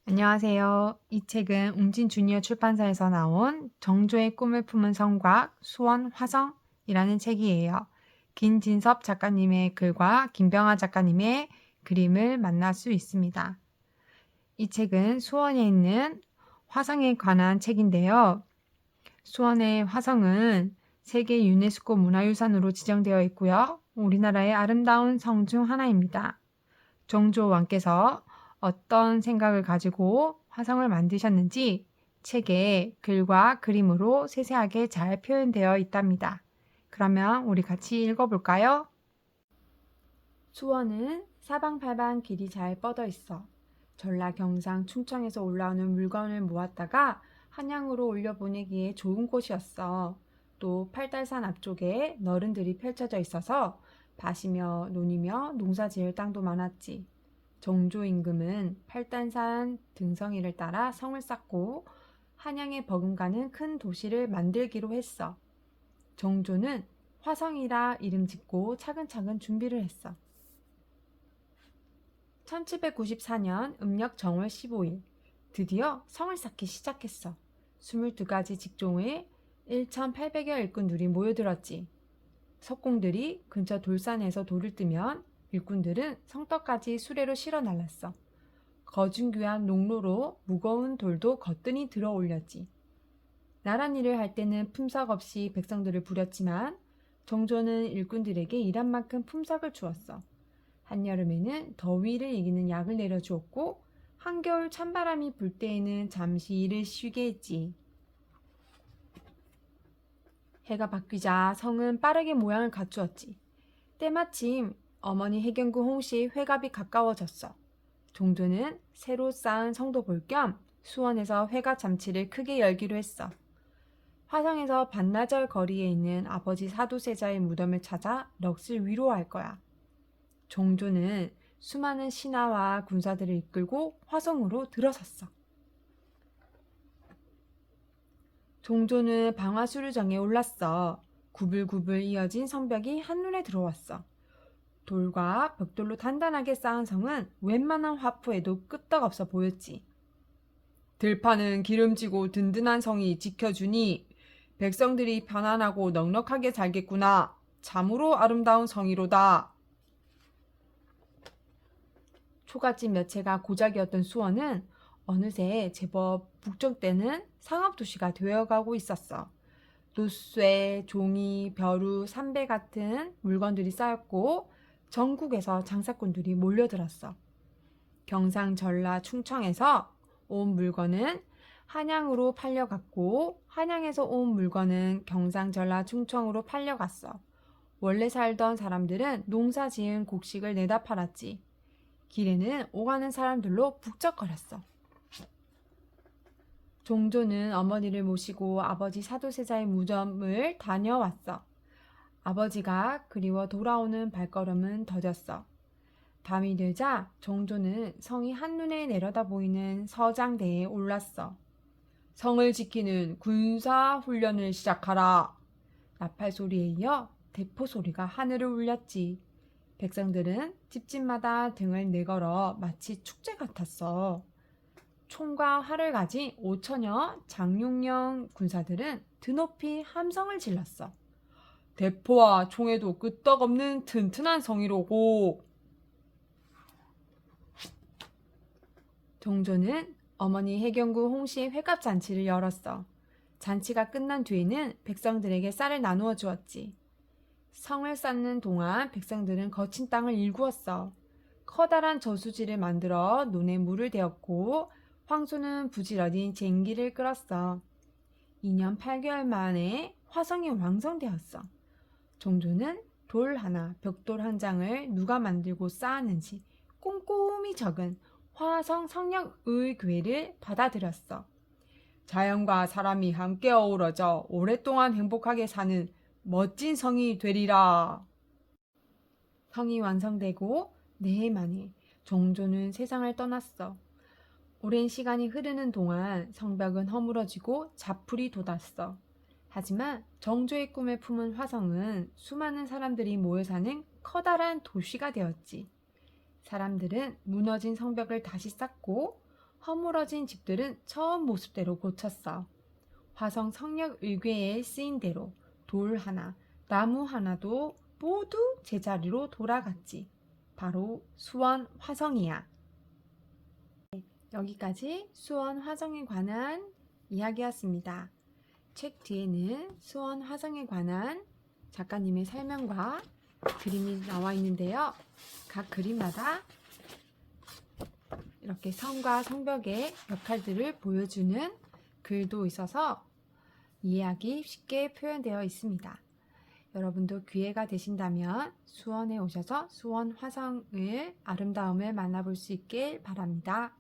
안녕하세요. 이 책은 웅진 주니어 출판사에서 나온 정조의 꿈을 품은 성곽, 수원 화성이라는 책이에요. 김진섭 작가님의 글과 김병아 작가님의 그림을 만날 수 있습니다. 이 책은 수원에 있는 화성에 관한 책인데요. 수원의 화성은 세계 유네스코 문화유산으로 지정되어 있고요. 우리나라의 아름다운 성 중 하나입니다. 정조 왕께서 어떤 생각을 가지고 화성을 만드셨는지 책에 글과 그림으로 세세하게 잘 표현되어 있답니다. 그러면 우리 같이 읽어볼까요? 수원은 사방팔방 길이 잘 뻗어 있어. 전라 경상 충청에서 올라오는 물건을 모았다가 한양으로 올려보내기에 좋은 곳이었어. 또 팔달산 앞쪽에 너른 들이 펼쳐져 있어서 밭이며 논이며 농사 지을 땅도 많았지. 정조 임금은 팔단산 등성이를 따라 성을 쌓고 한양에 버금가는 큰 도시를 만들기로 했어. 정조는 화성이라 이름 짓고 차근차근 준비를 했어. 1794년 음력 정월 15일 드디어 성을 쌓기 시작했어. 22가지 직종의 1,800여 일꾼들이 모여들었지. 석공들이 근처 돌산에서 돌을 뜨면 일꾼들은 성떡까지 수레로 실어 날랐어. 거중귀한 농로로 무거운 돌도 거뜬히 들어 올렸지. 나란 일을 할 때는 품삯 없이 백성들을 부렸지만 정조는 일꾼들에게 일한 만큼 품삯을 주었어. 한여름에는 더위를 이기는 약을 내려주었고 한겨울 찬바람이 불 때에는 잠시 일을 쉬게 했지. 해가 바뀌자 성은 빠르게 모양을 갖추었지. 때마침 어머니 해경구 홍씨 회갑이 가까워졌어. 종조는 새로 쌓은 성도 볼 겸 수원에서 회갑 잔치를 크게 열기로 했어. 화성에서 반나절 거리에 있는 아버지 사도세자의 무덤을 찾아 넋을 위로할 거야. 종조는 수많은 신하와 군사들을 이끌고 화성으로 들어섰어. 종조는 방화수류정에 올랐어. 구불구불 이어진 성벽이 한눈에 들어왔어. 돌과 벽돌로 단단하게 쌓은 성은 웬만한 화포에도 끄떡없어 보였지. 들판은 기름지고 든든한 성이 지켜주니 백성들이 편안하고 넉넉하게 살겠구나. 참으로 아름다운 성이로다. 초가집 몇 채가 고작이었던 수원은 어느새 제법 북적대는 상업도시가 되어가고 있었어. 노쇠, 종이, 벼루, 삼배 같은 물건들이 쌓였고 전국에서 장사꾼들이 몰려들었어. 경상, 전라, 충청에서 온 물건은 한양으로 팔려갔고 한양에서 온 물건은 경상, 전라, 충청으로 팔려갔어. 원래 살던 사람들은 농사 지은 곡식을 내다 팔았지. 길에는 오가는 사람들로 북적거렸어. 종조는 어머니를 모시고 아버지 사도세자의 무덤을 다녀왔어. 아버지가 그리워 돌아오는 발걸음은 더뎠어. 밤이 되자 정조는 성이 한눈에 내려다 보이는 서장대에 올랐어. 성을 지키는 군사 훈련을 시작하라. 나팔 소리에 이어 대포 소리가 하늘을 울렸지. 백성들은 집집마다 등을 내걸어 마치 축제 같았어. 총과 활을 가진 5천여 장육령 군사들은 드높이 함성을 질렀어. 대포와 총에도 끄떡없는 튼튼한 성이로고. 정조는 어머니 해경구 홍씨의 회갑 잔치를 열었어. 잔치가 끝난 뒤에는 백성들에게 쌀을 나누어 주었지. 성을 쌓는 동안 백성들은 거친 땅을 일구었어. 커다란 저수지를 만들어 논에 물을 대었고 황소는 부지런히 쟁기를 끌었어. 2년 8개월 만에 화성이 완성되었어. 종조는 돌 하나, 벽돌 한 장을 누가 만들고 쌓았는지 꼼꼼히 적은 화성 성령의궤를 받아들였어. 자연과 사람이 함께 어우러져 오랫동안 행복하게 사는 멋진 성이 되리라. 성이 완성되고 네 해 만에 종조는 세상을 떠났어. 오랜 시간이 흐르는 동안 성벽은 허물어지고 자풀이 돋았어. 하지만 정조의 꿈을 품은 화성은 수많은 사람들이 모여 사는 커다란 도시가 되었지. 사람들은 무너진 성벽을 다시 쌓고 허물어진 집들은 처음 모습대로 고쳤어. 화성 성역 의궤에 쓰인 대로 돌 하나, 나무 하나도 모두 제자리로 돌아갔지. 바로 수원 화성이야. 여기까지 수원 화성에 관한 이야기였습니다. 책 뒤에는 수원 화성에 관한 작가님의 설명과 그림이 나와 있는데요. 각 그림마다 이렇게 성과 성벽의 역할들을 보여주는 글도 있어서 이해하기 쉽게 표현되어 있습니다. 여러분도 기회가 되신다면 수원에 오셔서 수원 화성의 아름다움을 만나볼 수 있길 바랍니다.